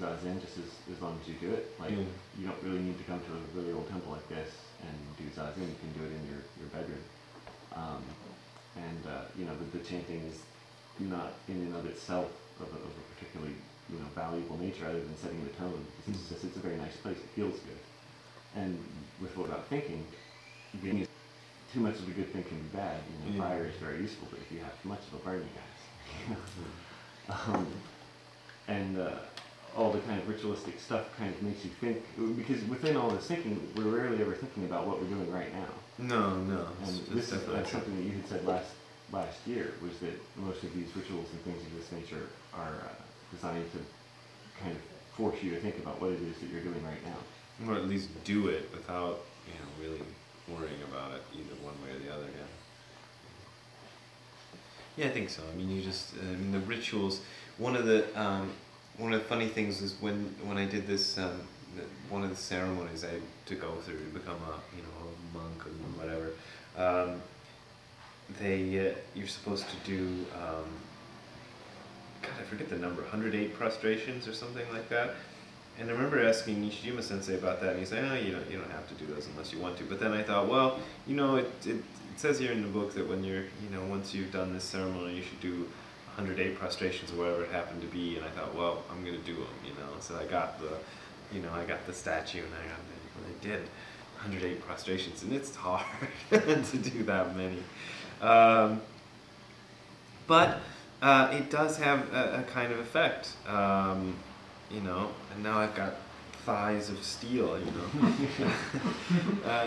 zazen just as long as you do it. Like, you don't really need to come to a really old temple like this and do zazen. You can do it in your bedroom. You know, the chanting is not in and of itself of a particularly, you know, valuable nature other than setting the tone. It's a very nice place. It feels good. And with what about thinking, being too much of a good thing can be bad. You know, fire is very useful, but if you have too much, it'll burn you guys. All the kind of ritualistic stuff kind of makes you think, because within all this thinking, we're rarely ever thinking about what we're doing right now. No. And this is something that you had said last year, was that most of these rituals and things of this nature are designed to kind of force you to think about what it is that you're doing right now. Or at least do it without, you know, really worrying about it either one way or the other, Yeah, I think so. I mean, the rituals, one of the funny things is when I did this, one of the ceremonies I had to go through to become a monk or whatever, you're supposed to do, God, I forget the number, 108 prostrations or something like that. And I remember asking Nishijima Sensei about that, and he said, "Oh, you don't have to do those unless you want to." But then I thought, well, you know, it says here in the book that when you're, you know, once you've done this ceremony, you should do 108 prostrations or whatever it happened to be. And I thought, well, I'm going to do them, you know. So I got the statue, and I did 108 prostrations, and it's hard to do that many. But it does have a kind of effect. You know, and now I've got thighs of steel, you know.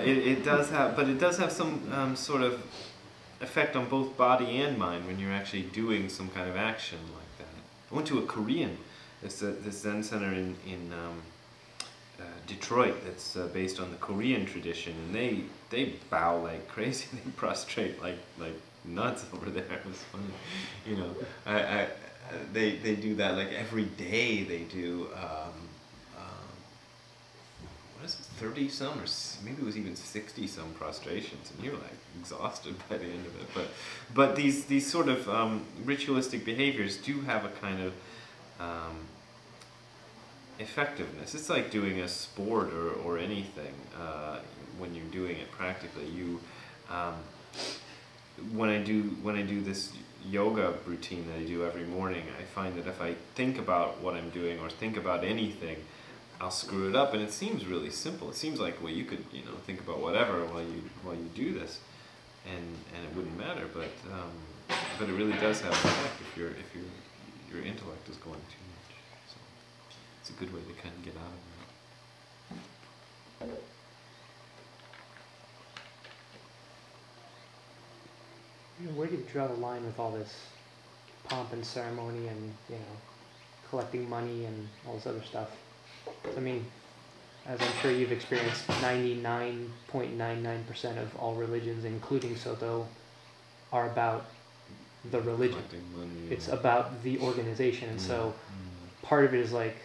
It does have some sort of effect on both body and mind when you're actually doing some kind of action like that. I went to a Korean, this Zen center in Detroit that's based on the Korean tradition, and they bow like crazy, they prostrate like nuts over there. It was funny, you know. They do that like every day. They do what is it, 30 some, or maybe it was even 60 some prostrations, and you're like exhausted by the end of it. But these sort of ritualistic behaviors do have a kind of effectiveness. It's like doing a sport or anything when you're doing it practically. When I do this yoga routine that I do every morning, I find that if I think about what I'm doing or think about anything, I'll screw it up, and it seems really simple. It seems like, well, you could, you know, think about whatever while you do this, and it wouldn't matter. But it really does have an effect if your intellect is going too much. So it's a good way to kind of get out of that. Where do you draw the line with all this pomp and ceremony and, you know, collecting money and all this other stuff? I mean, as I'm sure you've experienced, 99.99% of all religions, including Soto, are about the religion. Money, it's about the organization. And so part of it is like,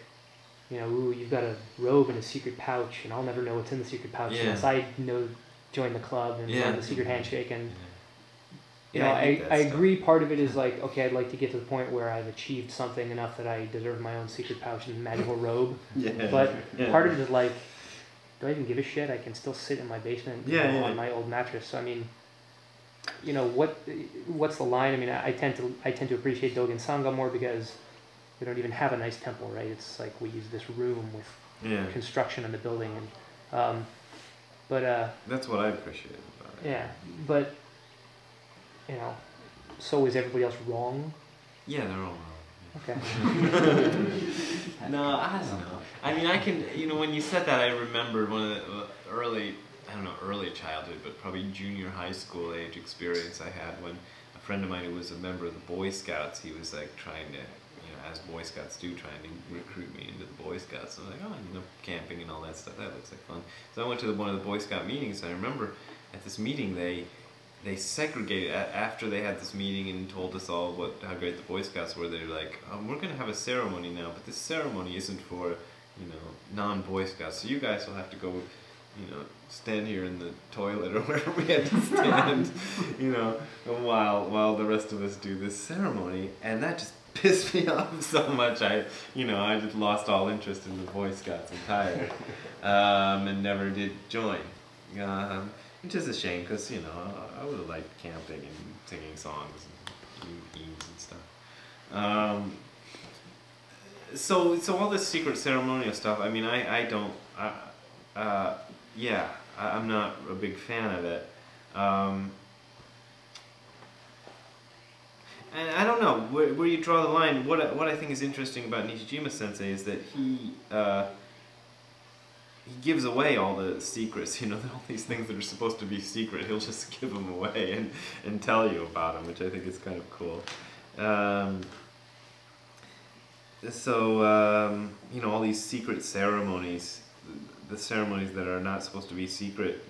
you know, ooh, you've got a robe and a secret pouch, and I'll never know what's in the secret pouch unless I join the club and learn the secret handshake. And you know, I agree part of it is like, okay, I'd like to get to the point where I've achieved something enough that I deserve my own secret pouch and magical robe. But part of it is like, do I even give a shit? I can still sit in my basement on my old mattress. So I mean, you know, what's the line? I mean, I tend to appreciate Dogen Sangha more because we don't even have a nice temple, right? It's like we use this room with construction in the building, and that's what I appreciate about it. Yeah, but you know, so is everybody else wrong? Yeah, they're all wrong. Okay. No, I don't know. I mean, I can, you know, when you said that, I remembered one of the early childhood, but probably junior high school age experience I had when a friend of mine who was a member of the Boy Scouts, he was like trying to, you know, as Boy Scouts do, trying to recruit me into the Boy Scouts. So I was like, oh, you know, camping and all that stuff, that looks like fun. So I went to one of the Boy Scout meetings, and I remember at this meeting they segregated, after they had this meeting and told us all how great the Boy Scouts were. They're like, we're going to have a ceremony now, but this ceremony isn't for, you know, non-Boy Scouts. So you guys will have to go, you know, stand here in the toilet or wherever we had to stand, you know, while the rest of us do this ceremony. And that just pissed me off so much. I just lost all interest in the Boy Scouts entirely, and never did join. Which is a shame because I would have liked camping and singing songs and hymns and stuff. So all this secret ceremonial stuff. I mean, I don't. I'm not a big fan of it. And I don't know where you draw the line. What I think is interesting about Nishijima Sensei is that he gives away all the secrets. All these things that are supposed to be secret, he'll just give them away and tell you about them, which I think is kind of cool. All these secret ceremonies, the ceremonies that are not supposed to be secret,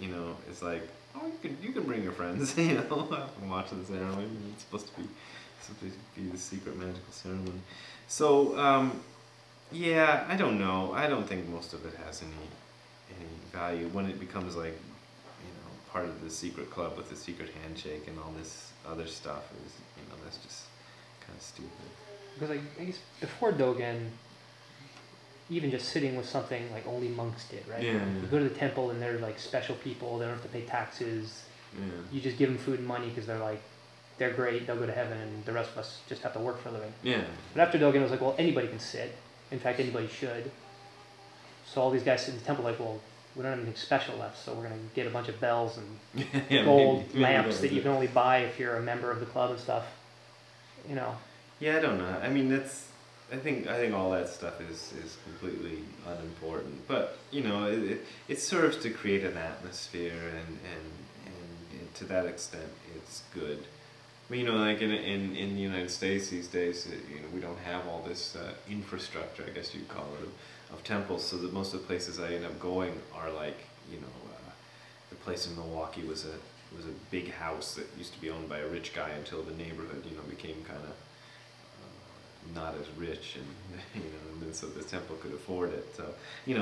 it's like, oh, you can bring your friends, and watch the ceremony. It's supposed to be the secret magical ceremony. So, I don't know. I don't think most of it has any value when it becomes like, part of the secret club with the secret handshake and all this other stuff. That's just kind of stupid. Because I guess before Dogen, even just sitting with something like only monks did, right? Yeah. You go to the temple and they're like special people. They don't have to pay taxes. Yeah. You just give them food and money because they're great. They'll go to heaven, and the rest of us just have to work for a living. Yeah. But after Dogen, it was like, well, anybody can sit. In fact, anybody should. So all these guys sit in the temple like, well, we don't have anything special left, so we're going to get a bunch of bells and gold lamps that you can only buy if you're a member of the club and stuff. Yeah, I don't know. I mean, I think all that stuff is completely unimportant. But it serves to create an atmosphere, and to that extent, it's good. But like in the United States these days, we don't have all this infrastructure, I guess you'd call it, of temples. So that most of the places I end up going are like, the place in Milwaukee was a big house that used to be owned by a rich guy until the neighborhood, became kind of not as rich, and and then so the temple could afford it. So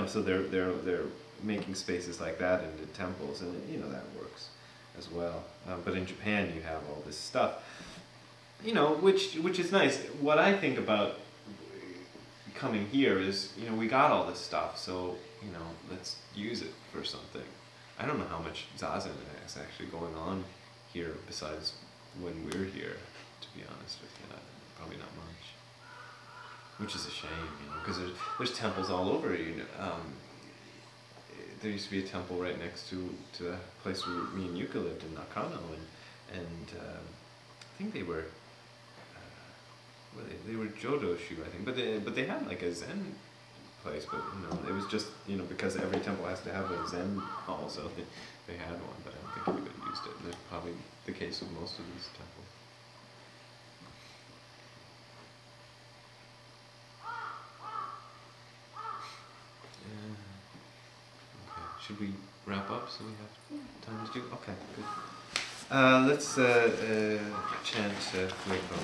so they're making spaces like that into temples, and that works as well. But in Japan, you have all this stuff, which is nice. What I think about coming here is, we got all this stuff, so let's use it for something. I don't know how much zazen is actually going on here besides when we're here, to be honest with you. Probably not much, which is a shame, because there's temples all over. There used to be a temple right next to the place where me and Yuka lived in Nakano, and I think they were Jodoshu, I think, but they had like a Zen place, but it was just because every temple has to have a Zen hall, so they had one, but I don't think anybody used it. And that's probably the case with most of these temples. Okay, should we wrap up so we have time to do? Okay, good. Let's chant Fuego.